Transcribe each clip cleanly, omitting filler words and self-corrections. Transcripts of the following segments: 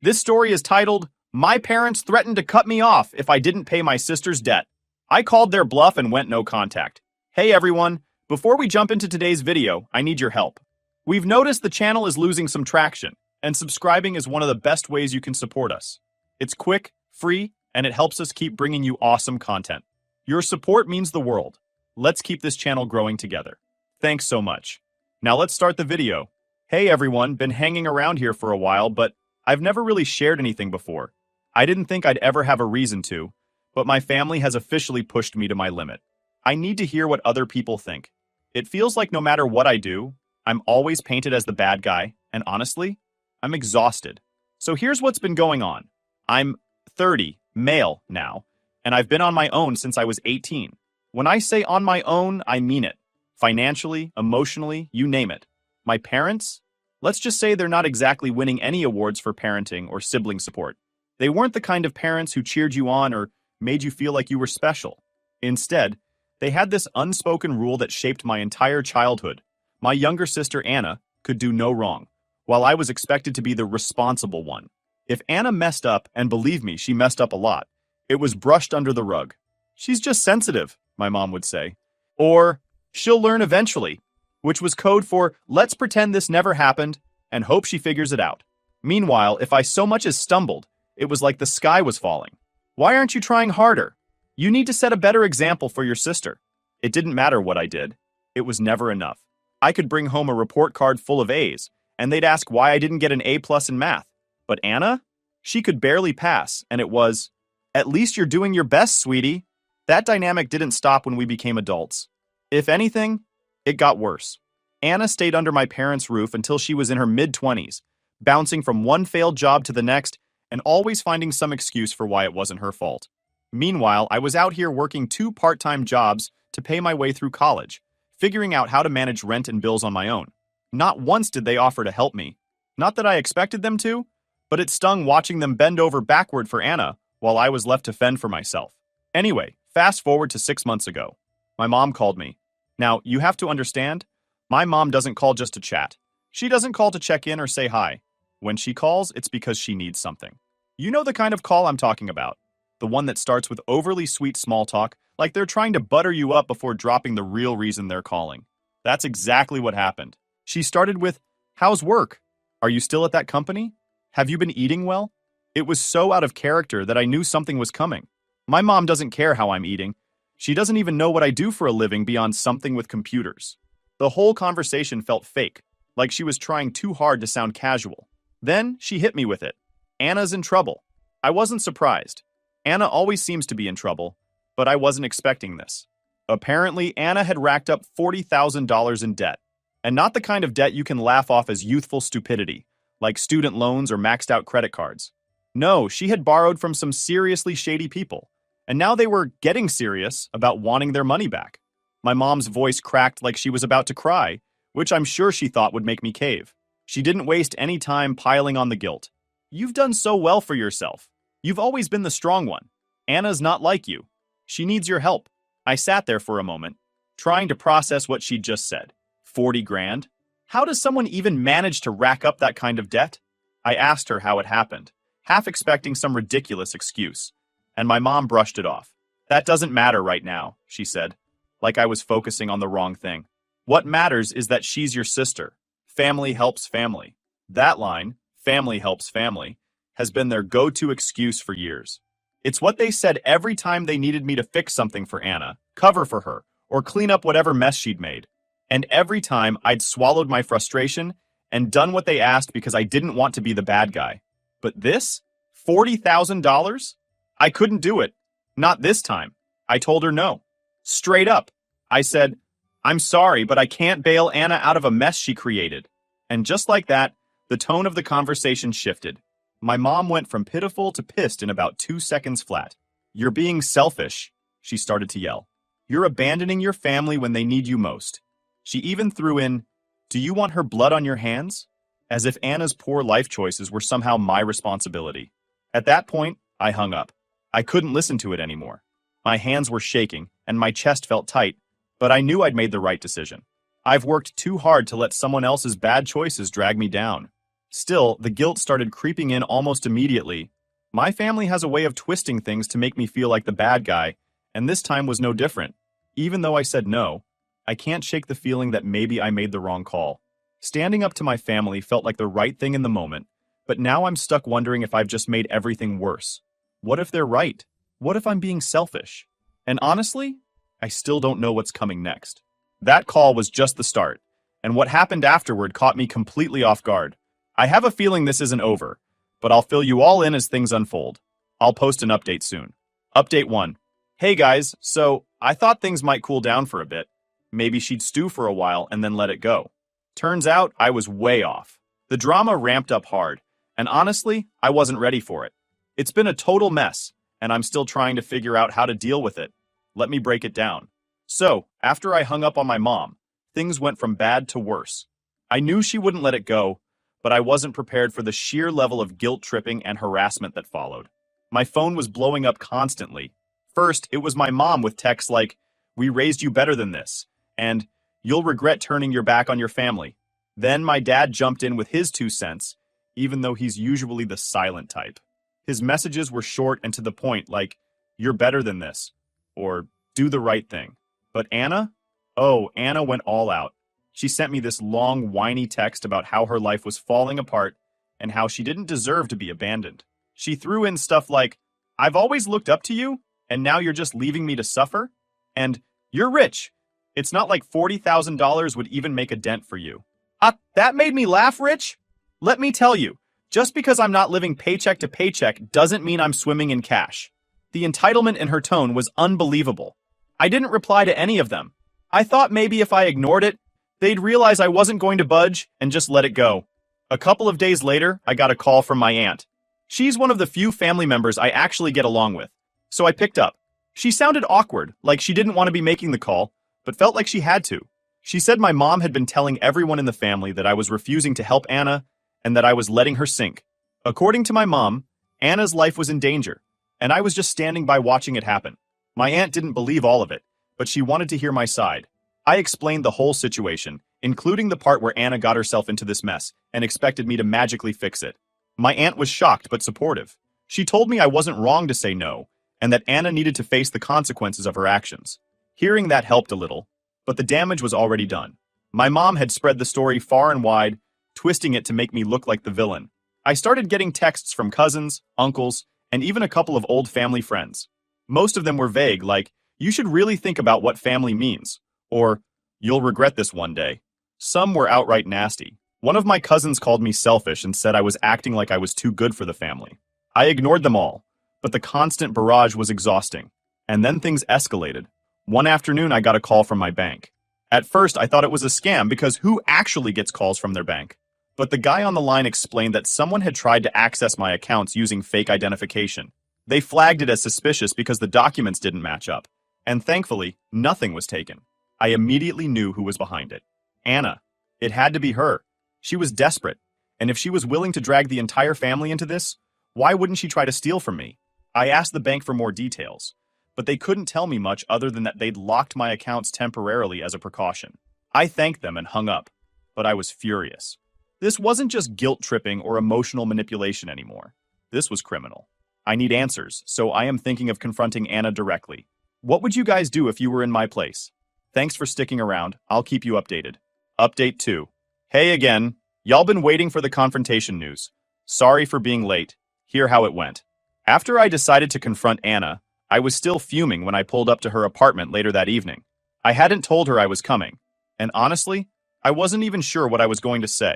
This story is titled, My Parents Threatened to Cut Me Off If I Didn't Pay My Sister's Debt. I called their bluff and went no contact. Hey everyone, before we jump into today's video, I need your help. We've noticed the channel is losing some traction, and subscribing is one of the best ways you can support us. It's quick, free, and it helps us keep bringing you awesome content. Your support means the world. Let's keep this channel growing together. Thanks so much. Now let's start the video. Hey everyone, been hanging around here for a while, but I've never really shared anything before. I didn't think I'd ever have a reason to, but my family has officially pushed me to my limit. I need to hear what other people think. It feels like no matter what I do, I'm always painted as the bad guy, and honestly, I'm exhausted. So here's what's been going on. I'm 30, male now, and I've been on my own since I was 18. When I say on my own, I mean it. Financially, emotionally, you name it. My parents? Let's just say they're not exactly winning any awards for parenting or sibling support. They weren't the kind of parents who cheered you on or made you feel like you were special. Instead, they had this unspoken rule that shaped my entire childhood. My younger sister, Anna, could do no wrong, while I was expected to be the responsible one. If Anna messed up, and believe me, she messed up a lot, it was brushed under the rug. She's just sensitive, my mom would say. Or, she'll learn eventually, which was code for, let's pretend this never happened and hope she figures it out. Meanwhile, if I so much as stumbled, it was like the sky was falling. Why aren't you trying harder? You need to set a better example for your sister. It didn't matter what I did. It was never enough. I could bring home a report card full of A's, and they'd ask why I didn't get an A+ in math. But Anna? She could barely pass, and it was, at least you're doing your best, sweetie. That dynamic didn't stop when we became adults. If anything, it got worse. Anna stayed under my parents' roof until she was in her mid-20s, bouncing from one failed job to the next and always finding some excuse for why it wasn't her fault. Meanwhile, I was out here working 2 part-time jobs to pay my way through college, figuring out how to manage rent and bills on my own. Not once did they offer to help me. Not that I expected them to, but it stung watching them bend over backward for Anna while I was left to fend for myself. Anyway, fast forward to 6 months ago. My mom called me. Now, you have to understand, my mom doesn't call just to chat. She doesn't call to check in or say hi. When she calls, it's because she needs something. You know the kind of call I'm talking about. The one that starts with overly sweet small talk, like they're trying to butter you up before dropping the real reason they're calling. That's exactly what happened. She started with, how's work? Are you still at that company? Have you been eating well? It was so out of character that I knew something was coming. My mom doesn't care how I'm eating. She doesn't even know what I do for a living beyond something with computers. The whole conversation felt fake, like she was trying too hard to sound casual. Then she hit me with it. Anna's in trouble. I wasn't surprised. Anna always seems to be in trouble, but I wasn't expecting this. Apparently, Anna had racked up $40,000 in debt, and not the kind of debt you can laugh off as youthful stupidity, like student loans or maxed out credit cards. No, she had borrowed from some seriously shady people, and now they were getting serious about wanting their money back. My mom's voice cracked like she was about to cry, which I'm sure she thought would make me cave. She didn't waste any time piling on the guilt. You've done so well for yourself. You've always been the strong one. Anna's not like you. She needs your help. I sat there for a moment, trying to process what she'd just said. 40 grand? How does someone even manage to rack up that kind of debt? I asked her how it happened, half expecting some ridiculous excuse, and my mom brushed it off. That doesn't matter right now, she said, like I was focusing on the wrong thing. What matters is that she's your sister. Family helps family. That line, family helps family, has been their go-to excuse for years. It's what they said every time they needed me to fix something for Anna, cover for her, or clean up whatever mess she'd made. And every time I'd swallowed my frustration and done what they asked because I didn't want to be the bad guy. But this? $40,000? I couldn't do it. Not this time. I told her no. Straight up. I said, I'm sorry, but I can't bail Anna out of a mess she created. And just like that, the tone of the conversation shifted. My mom went from pitiful to pissed in about 2 seconds flat. You're being selfish, she started to yell. You're abandoning your family when they need you most. She even threw in, do you want her blood on your hands? As if Anna's poor life choices were somehow my responsibility. At that point, I hung up. I couldn't listen to it anymore. My hands were shaking, and my chest felt tight, but I knew I'd made the right decision. I've worked too hard to let someone else's bad choices drag me down. Still, the guilt started creeping in almost immediately. My family has a way of twisting things to make me feel like the bad guy, and this time was no different. Even though I said no, I can't shake the feeling that maybe I made the wrong call. Standing up to my family felt like the right thing in the moment, but now I'm stuck wondering if I've just made everything worse. What if they're right? What if I'm being selfish? And honestly, I still don't know what's coming next. That call was just the start, and what happened afterward caught me completely off guard. I have a feeling this isn't over, but I'll fill you all in as things unfold. I'll post an update soon. Update 1. Hey guys, so I thought things might cool down for a bit. Maybe she'd stew for a while and then let it go. Turns out I was way off. The drama ramped up hard, and honestly, I wasn't ready for it. It's been a total mess, and I'm still trying to figure out how to deal with it. Let me break it down. So, after I hung up on my mom, things went from bad to worse. I knew she wouldn't let it go, but I wasn't prepared for the sheer level of guilt tripping and harassment that followed. My phone was blowing up constantly. First, it was my mom with texts like, "We raised you better than this," and "You'll regret turning your back on your family." Then my dad jumped in with his 2 cents, even though he's usually the silent type. His messages were short and to the point, like, "You're better than this," or "Do the right thing." But Anna? Oh, Anna went all out. She sent me this long, whiny text about how her life was falling apart and how she didn't deserve to be abandoned. She threw in stuff like, "I've always looked up to you, and now you're just leaving me to suffer?" And, "You're rich. It's not like $40,000 would even make a dent for you." That made me laugh, Rich. Let me tell you, just because I'm not living paycheck to paycheck doesn't mean I'm swimming in cash. The entitlement in her tone was unbelievable. I didn't reply to any of them. I thought maybe if I ignored it, they'd realize I wasn't going to budge and just let it go. A couple of days later, I got a call from my aunt. She's one of the few family members I actually get along with. So I picked up. She sounded awkward, like she didn't want to be making the call, but felt like she had to. She said my mom had been telling everyone in the family that I was refusing to help Anna and that I was letting her sink. According to my mom, Anna's life was in danger, and I was just standing by watching it happen. My aunt didn't believe all of it, but she wanted to hear my side. I explained the whole situation, including the part where Anna got herself into this mess, and expected me to magically fix it. My aunt was shocked but supportive. She told me I wasn't wrong to say no, and that Anna needed to face the consequences of her actions. Hearing that helped a little, but the damage was already done. My mom had spread the story far and wide, twisting it to make me look like the villain. I started getting texts from cousins, uncles, and even a couple of old family friends. Most of them were vague, like, "You should really think about what family means," or "You'll regret this one day." Some were outright nasty. One of my cousins called me selfish and said I was acting like I was too good for the family. I ignored them all, but the constant barrage was exhausting. And then things escalated. One afternoon, I got a call from my bank. At first, I thought it was a scam because who actually gets calls from their bank? But the guy on the line explained that someone had tried to access my accounts using fake identification. They flagged it as suspicious because the documents didn't match up. And thankfully, nothing was taken. I immediately knew who was behind it. Anna. It had to be her. She was desperate. And if she was willing to drag the entire family into this, why wouldn't she try to steal from me? I asked the bank for more details, but they couldn't tell me much other than that they'd locked my accounts temporarily as a precaution. I thanked them and hung up, but I was furious. This wasn't just guilt tripping or emotional manipulation anymore. This was criminal. I need answers, so I am thinking of confronting Anna directly. What would you guys do if you were in my place? Thanks for sticking around. I'll keep you updated. Update 2. Hey again. Y'all been waiting for the confrontation news. Sorry for being late. Hear how it went. After I decided to confront Anna, I was still fuming when I pulled up to her apartment later that evening. I hadn't told her I was coming, and honestly, I wasn't even sure what I was going to say.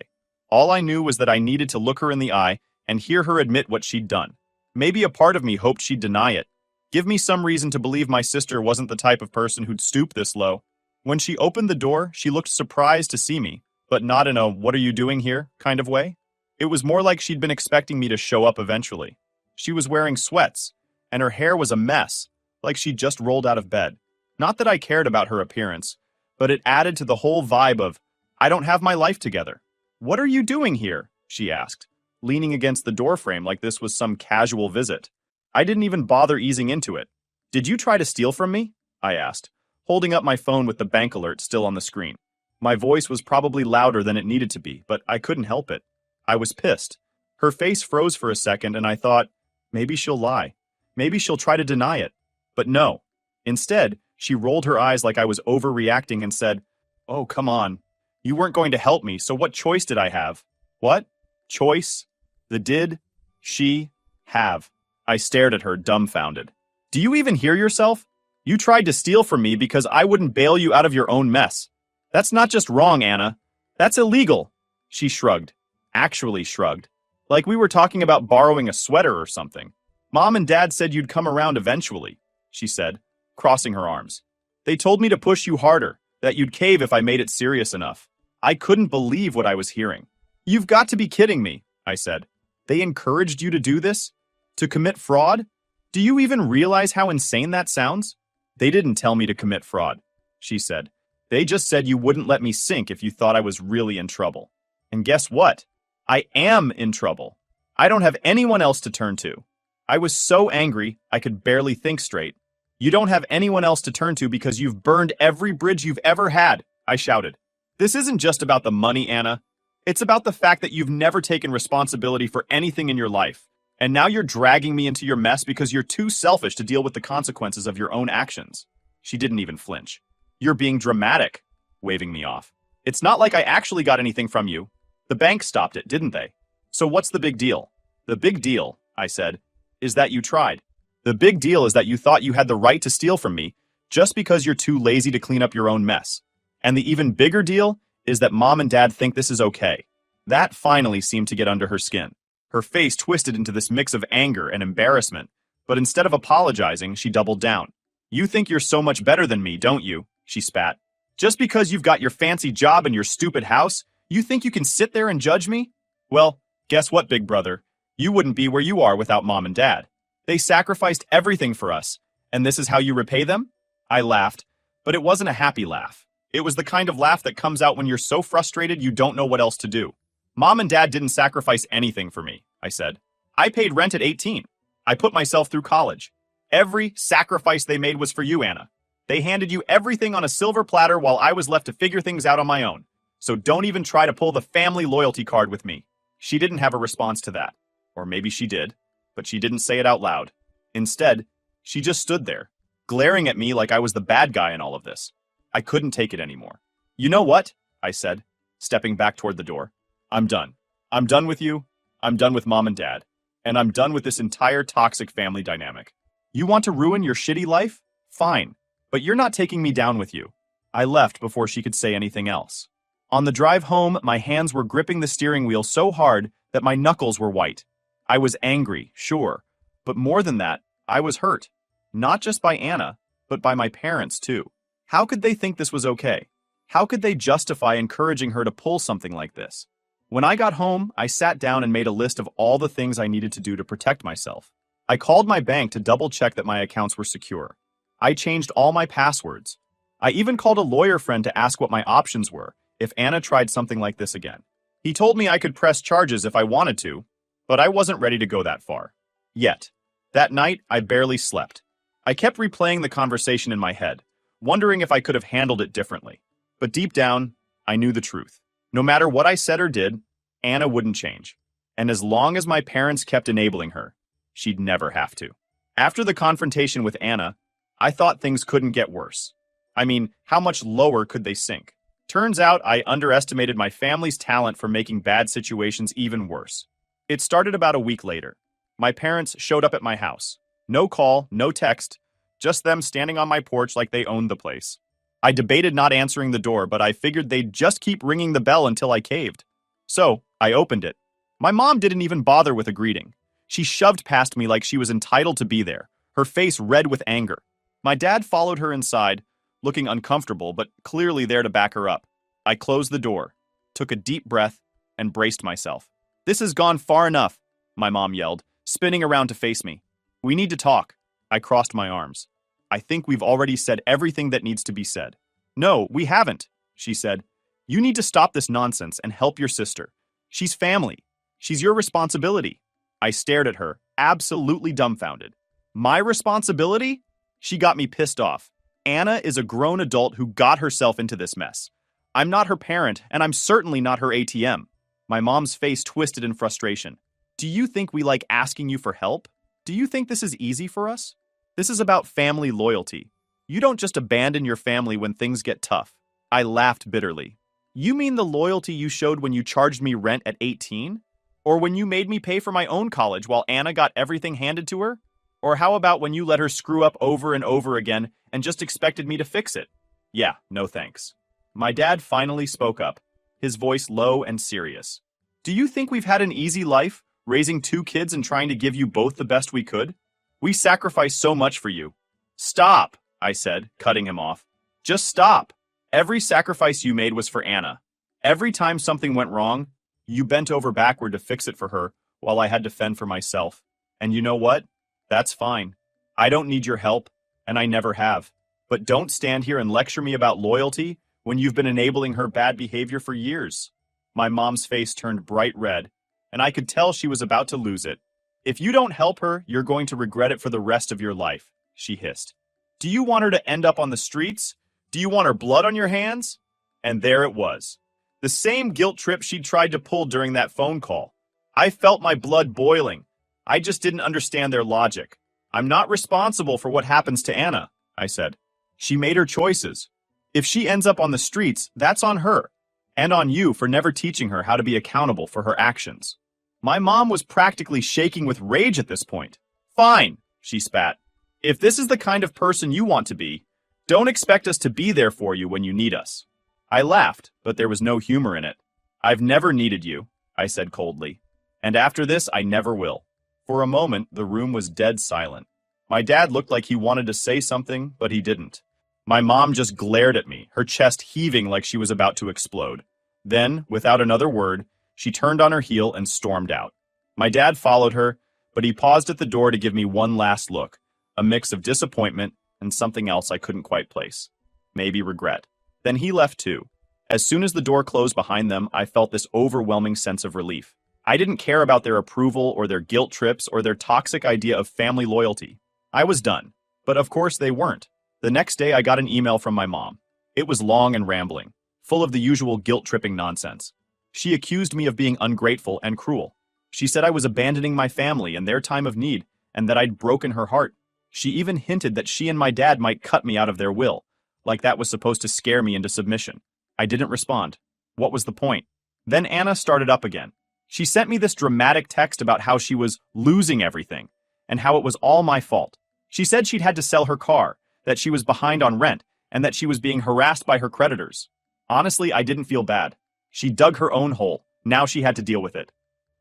All I knew was that I needed to look her in the eye and hear her admit what she'd done. Maybe a part of me hoped she'd deny it. Give me some reason to believe my sister wasn't the type of person who'd stoop this low. When she opened the door, she looked surprised to see me, but not in a "what are you doing here" kind of way. It was more like she'd been expecting me to show up eventually. She was wearing sweats, and her hair was a mess, like she'd just rolled out of bed. Not that I cared about her appearance, but it added to the whole vibe of, I don't have my life together. "What are you doing here?" she asked, leaning against the doorframe like this was some casual visit. I didn't even bother easing into it. "Did you try to steal from me?" I asked, holding up my phone with the bank alert still on the screen. My voice was probably louder than it needed to be, but I couldn't help it. I was pissed. Her face froze for a second and I thought, maybe she'll lie. Maybe she'll try to deny it. But no. Instead, she rolled her eyes like I was overreacting and said, "Oh, come on. You weren't going to help me, so what choice did I have?" What? Choice? The did she have? I stared at her, dumbfounded. Do you even hear yourself? You tried to steal from me because I wouldn't bail you out of your own mess. That's not just wrong, Anna. That's illegal. She shrugged. Actually shrugged. Like we were talking about borrowing a sweater or something. Mom and Dad said you'd come around eventually, she said, crossing her arms. They told me to push you harder, that you'd cave if I made it serious enough. I couldn't believe what I was hearing. You've got to be kidding me, I said. They encouraged you to do this? To commit fraud? Do you even realize how insane that sounds? They didn't tell me to commit fraud, she said. They just said you wouldn't let me sink if you thought I was really in trouble. And guess what? I am in trouble. I don't have anyone else to turn to. I was so angry, I could barely think straight. You don't have anyone else to turn to because you've burned every bridge you've ever had, I shouted. This isn't just about the money, Anna. It's about the fact that you've never taken responsibility for anything in your life. And now you're dragging me into your mess because you're too selfish to deal with the consequences of your own actions. She didn't even flinch. You're being dramatic, waving me off. It's not like I actually got anything from you. The bank stopped it, didn't they? So what's the big deal? The big deal, I said, is that you tried. The big deal is that you thought you had the right to steal from me just because you're too lazy to clean up your own mess. And the even bigger deal is that Mom and Dad think this is okay. That finally seemed to get under her skin. Her face twisted into this mix of anger and embarrassment, but instead of apologizing, she doubled down. You think you're so much better than me, don't you? She spat. Just because you've got your fancy job and your stupid house, you think you can sit there and judge me? Well, guess what, big brother? You wouldn't be where you are without Mom and Dad. They sacrificed everything for us, and this is how you repay them? I laughed, but it wasn't a happy laugh. It was the kind of laugh that comes out when you're so frustrated you don't know what else to do. Mom and Dad didn't sacrifice anything for me, I said. I paid rent at 18. I put myself through college. Every sacrifice they made was for you, Anna. They handed you everything on a silver platter while I was left to figure things out on my own. So don't even try to pull the family loyalty card with me. She didn't have a response to that. Or maybe she did, but she didn't say it out loud. Instead, she just stood there, glaring at me like I was the bad guy in all of this. I couldn't take it anymore. You know what? I said, stepping back toward the door. I'm done. I'm done with you. I'm done with Mom and Dad. And I'm done with this entire toxic family dynamic. You want to ruin your shitty life? Fine. But you're not taking me down with you. I left before she could say anything else. On the drive home, my hands were gripping the steering wheel so hard that my knuckles were white. I was angry, sure. But more than that, I was hurt. Not just by Anna, but by my parents too. How could they think this was okay? How could they justify encouraging her to pull something like this? When I got home, I sat down and made a list of all the things I needed to do to protect myself. I called my bank to double-check that my accounts were secure. I changed all my passwords. I even called a lawyer friend to ask what my options were if Anna tried something like this again. He told me I could press charges if I wanted to, but I wasn't ready to go that far. Yet. That night, I barely slept. I kept replaying the conversation in my head, wondering if I could have handled it differently. But deep down, I knew the truth. No matter what I said or did, Anna wouldn't change. And as long as my parents kept enabling her, she'd never have to. After the confrontation with Anna, I thought things couldn't get worse. I mean, how much lower could they sink? Turns out I underestimated my family's talent for making bad situations even worse. It started about a week later. My parents showed up at my house. No call, no text, just them standing on my porch like they owned the place. I debated not answering the door, but I figured they'd just keep ringing the bell until I caved. So, I opened it. My mom didn't even bother with a greeting. She shoved past me like she was entitled to be there, her face red with anger. My dad followed her inside, looking uncomfortable, but clearly there to back her up. I closed the door, took a deep breath, and braced myself. This has gone far enough, my mom yelled, spinning around to face me. We need to talk. I crossed my arms. I think we've already said everything that needs to be said. No, we haven't, she said. You need to stop this nonsense and help your sister. She's family. She's your responsibility. I stared at her, absolutely dumbfounded. My responsibility? She got me pissed off. Anna is a grown adult who got herself into this mess. I'm not her parent, and I'm certainly not her ATM. My mom's face twisted in frustration. Do you think we like asking you for help? Do you think this is easy for us? This is about family loyalty. You don't just abandon your family when things get tough. I laughed bitterly. You mean the loyalty you showed when you charged me rent at 18? Or when you made me pay for my own college while Anna got everything handed to her? Or how about when you let her screw up over and over again and just expected me to fix it? Yeah, no thanks. My dad finally spoke up, his voice low and serious. Do you think we've had an easy life, raising 2 kids and trying to give you both the best we could? We sacrificed so much for you. Stop, I said, cutting him off. Just stop. Every sacrifice you made was for Anna. Every time something went wrong, you bent over backward to fix it for her while I had to fend for myself. And you know what? That's fine. I don't need your help, and I never have. But don't stand here and lecture me about loyalty when you've been enabling her bad behavior for years. My mom's face turned bright red, and I could tell she was about to lose it. If you don't help her, you're going to regret it for the rest of your life, she hissed. Do you want her to end up on the streets? Do you want her blood on your hands? And there it was. The same guilt trip she'd tried to pull during that phone call. I felt my blood boiling. I just didn't understand their logic. I'm not responsible for what happens to Anna, I said. She made her choices. If she ends up on the streets, that's on her. And on you for never teaching her how to be accountable for her actions. My mom was practically shaking with rage at this point. Fine, she spat. If this is the kind of person you want to be, don't expect us to be there for you when you need us. I laughed, but there was no humor in it. I've never needed you, I said coldly. And after this, I never will. For a moment, the room was dead silent. My dad looked like he wanted to say something, but he didn't. My mom just glared at me, her chest heaving like she was about to explode. Then, without another word, she turned on her heel and stormed out. My dad followed her, but he paused at the door to give me one last look, a mix of disappointment and something else I couldn't quite place. Maybe regret. Then he left too. As soon as the door closed behind them, I felt this overwhelming sense of relief. I didn't care about their approval or their guilt trips or their toxic idea of family loyalty. I was done. But of course they weren't. The next day I got an email from my mom. It was long and rambling, full of the usual guilt-tripping nonsense. She accused me of being ungrateful and cruel. She said I was abandoning my family in their time of need and that I'd broken her heart. She even hinted that she and my dad might cut me out of their will, like that was supposed to scare me into submission. I didn't respond. What was the point? Then Anna started up again. She sent me this dramatic text about how she was losing everything and how it was all my fault. She said she'd had to sell her car, that she was behind on rent, and that she was being harassed by her creditors. Honestly, I didn't feel bad. She dug her own hole. Now she had to deal with it.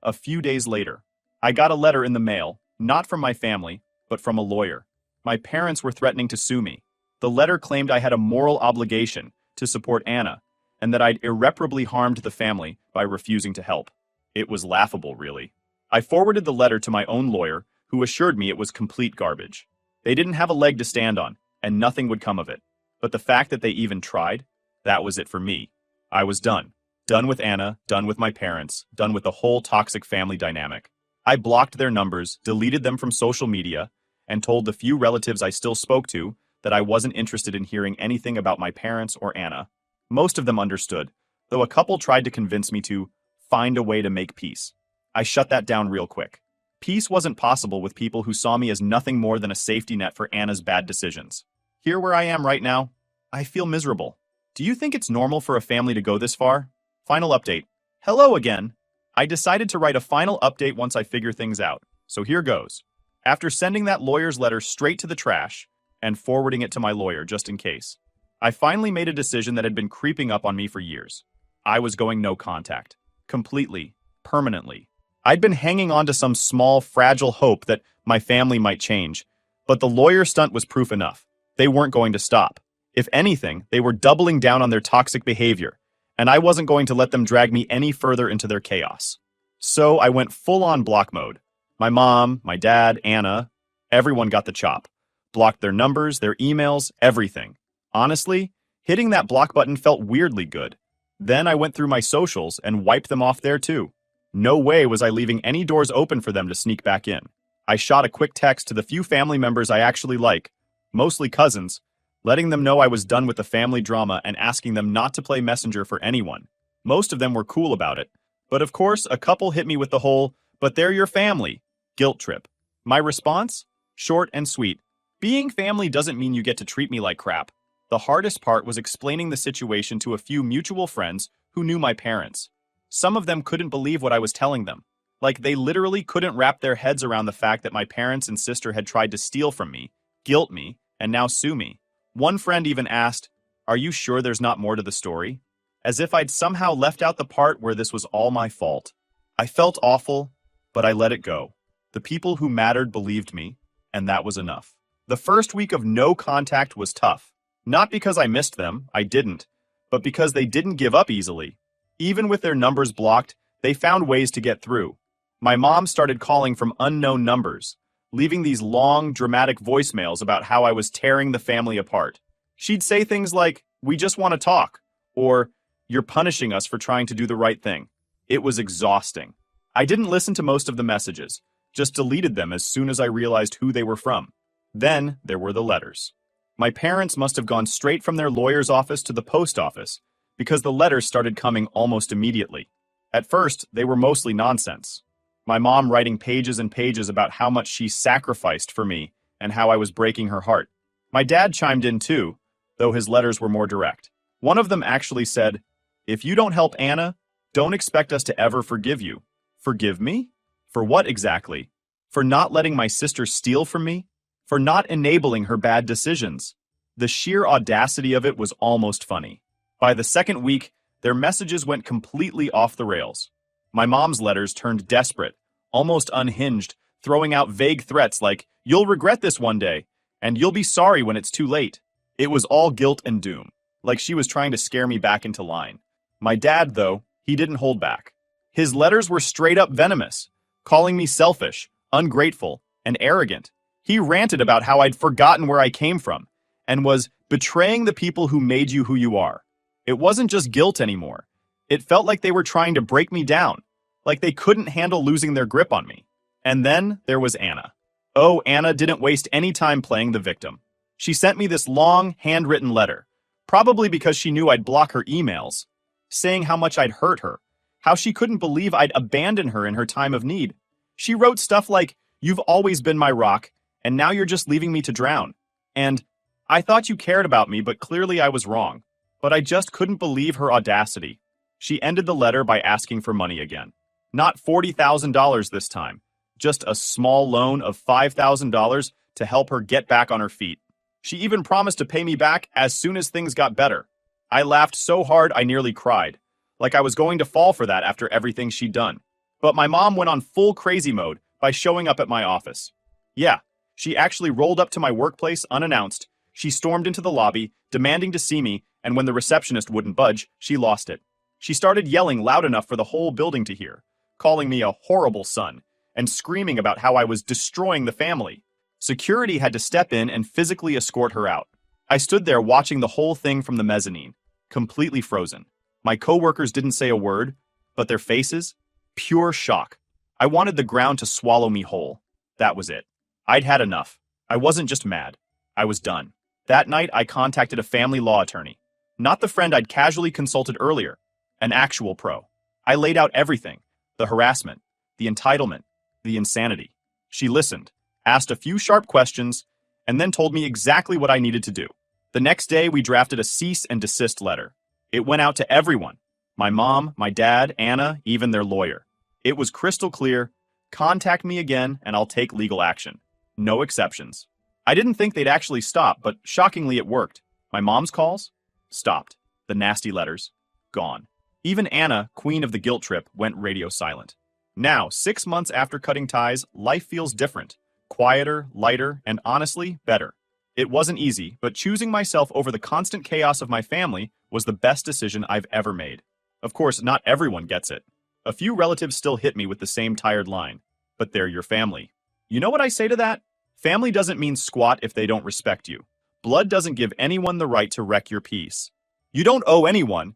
A few days later, I got a letter in the mail, not from my family, but from a lawyer. My parents were threatening to sue me. The letter claimed I had a moral obligation to support Anna, and that I'd irreparably harmed the family by refusing to help. It was laughable, really. I forwarded the letter to my own lawyer, who assured me it was complete garbage. They didn't have a leg to stand on, and nothing would come of it. But the fact that they even tried, that was it for me. I was done. Done with Anna, done with my parents, done with the whole toxic family dynamic. I blocked their numbers, deleted them from social media, and told the few relatives I still spoke to that I wasn't interested in hearing anything about my parents or Anna. Most of them understood, though a couple tried to convince me to find a way to make peace. I shut that down real quick. Peace wasn't possible with people who saw me as nothing more than a safety net for Anna's bad decisions. Here where I am right now, I feel miserable. Do you think it's normal for a family to go this far? Final update. Hello again. I decided to write a final update once I figure things out, so here goes. After sending that lawyer's letter straight to the trash and forwarding it to my lawyer just in case, I finally made a decision that had been creeping up on me for years. I was going no contact. Completely. Permanently. I'd been hanging on to some small, fragile hope that my family might change, but the lawyer stunt was proof enough. They weren't going to stop. If anything, they were doubling down on their toxic behavior, and I wasn't going to let them drag me any further into their chaos. So I went full-on block mode. My mom, my dad, Anna, everyone got the chop. Blocked their numbers, their emails, everything. Honestly, hitting that block button felt weirdly good. Then I went through my socials and wiped them off there too. No way was I leaving any doors open for them to sneak back in. I shot a quick text to the few family members I actually like, mostly cousins, letting them know I was done with the family drama and asking them not to play messenger for anyone. Most of them were cool about it, But of course, a couple hit me with the whole, but they're your family, guilt trip. My response? Short and sweet. Being family doesn't mean you get to treat me like crap. The hardest part was explaining the situation to a few mutual friends who knew my parents. Some of them couldn't believe what I was telling them. Like, they literally couldn't wrap their heads around the fact that my parents and sister had tried to steal from me, guilt me, and now sue me. One friend even asked, "Are you sure there's not more to the story?" As if I'd somehow left out the part where this was all my fault. I felt awful, but I let it go. The people who mattered believed me, and that was enough. The first week of no contact was tough. Not because I missed them, I didn't, but because they didn't give up easily. Even with their numbers blocked, they found ways to get through. My mom started calling from unknown numbers, leaving these long, dramatic voicemails about how I was tearing the family apart. She'd say things like, "We just want to talk," or "You're punishing us for trying to do the right thing." It was exhausting. I didn't listen to most of the messages, just deleted them as soon as I realized who they were from. Then there were the letters. My parents must have gone straight from their lawyer's office to the post office, because the letters started coming almost immediately. At first, they were mostly nonsense. My mom writing pages and pages about how much she sacrificed for me and how I was breaking her heart. My dad chimed in too, though his letters were more direct. One of them actually said, "If you don't help Anna, don't expect us to ever forgive you." Forgive me? For what exactly? For not letting my sister steal from me? For not enabling her bad decisions? The sheer audacity of it was almost funny. By the second week, their messages went completely off the rails. My mom's letters turned desperate, almost unhinged, throwing out vague threats like, "You'll regret this one day," and "You'll be sorry when it's too late." It was all guilt and doom, like she was trying to scare me back into line. My dad, though, he didn't hold back. His letters were straight up venomous, calling me selfish, ungrateful, and arrogant. He ranted about how I'd forgotten where I came from, and was betraying the people who made you who you are. It wasn't just guilt anymore. It felt like they were trying to break me down, like they couldn't handle losing their grip on me. And then there was Anna. Oh, Anna didn't waste any time playing the victim. She sent me this long, handwritten letter, probably because she knew I'd block her emails, saying how much I'd hurt her, how she couldn't believe I'd abandon her in her time of need. She wrote stuff like, "You've always been my rock, and now you're just leaving me to drown." And, "I thought you cared about me, but clearly I was wrong." But I just couldn't believe her audacity. She ended the letter by asking for money again. Not $40,000 this time, just a small loan of $5,000 to help her get back on her feet. She even promised to pay me back as soon as things got better. I laughed so hard I nearly cried, like I was going to fall for that after everything she'd done. But my mom went on full crazy mode by showing up at my office. Yeah, she actually rolled up to my workplace unannounced. She stormed into the lobby, demanding to see me, and when the receptionist wouldn't budge, she lost it. She started yelling loud enough for the whole building to hear, calling me a horrible son, and screaming about how I was destroying the family. Security had to step in and physically escort her out. I stood there watching the whole thing from the mezzanine, completely frozen. My coworkers didn't say a word, but their faces? Pure shock. I wanted the ground to swallow me whole. That was it. I'd had enough. I wasn't just mad. I was done. That night, I contacted a family law attorney. Not the friend I'd casually consulted earlier, an actual pro. I laid out everything, the harassment, the entitlement, the insanity. She listened, asked a few sharp questions, and then told me exactly what I needed to do. The next day, we drafted a cease and desist letter. It went out to everyone. My mom, my dad, Anna, even their lawyer. It was crystal clear. Contact me again and I'll take legal action. No exceptions. I didn't think they'd actually stop, but shockingly it worked. My mom's calls? Stopped. The nasty letters? Gone. Even Anna, queen of the guilt trip, went radio silent. Now, 6 months after cutting ties, life feels different. Quieter, lighter, and honestly, better. It wasn't easy, but choosing myself over the constant chaos of my family was the best decision I've ever made. Of course, not everyone gets it. A few relatives still hit me with the same tired line. But they're your family. You know what I say to that? Family doesn't mean squat if they don't respect you. Blood doesn't give anyone the right to wreck your peace. You don't owe anyone,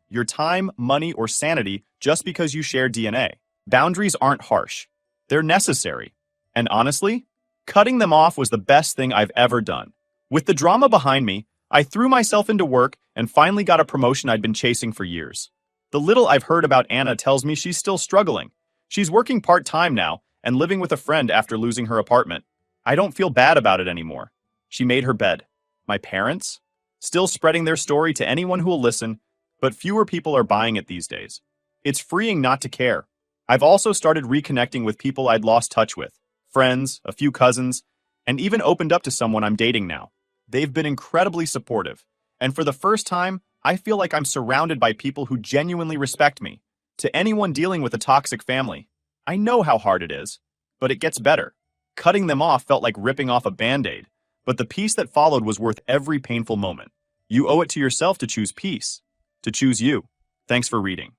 your time, money, or sanity just because you share DNA. Boundaries aren't harsh. They're necessary. And honestly, cutting them off was the best thing I've ever done. With the drama behind me, I threw myself into work and finally got a promotion I'd been chasing for years. The little I've heard about Anna tells me she's still struggling. She's working part-time now and living with a friend after losing her apartment. I don't feel bad about it anymore. She made her bed. My parents? Still spreading their story to anyone who will listen, but fewer people are buying it these days. It's freeing not to care. I've also started reconnecting with people I'd lost touch with. Friends, a few cousins, and even opened up to someone I'm dating now. They've been incredibly supportive. And for the first time, I feel like I'm surrounded by people who genuinely respect me. To anyone dealing with a toxic family, I know how hard it is, but it gets better. Cutting them off felt like ripping off a band-aid, but the peace that followed was worth every painful moment. You owe it to yourself to choose peace, to choose you. Thanks for reading.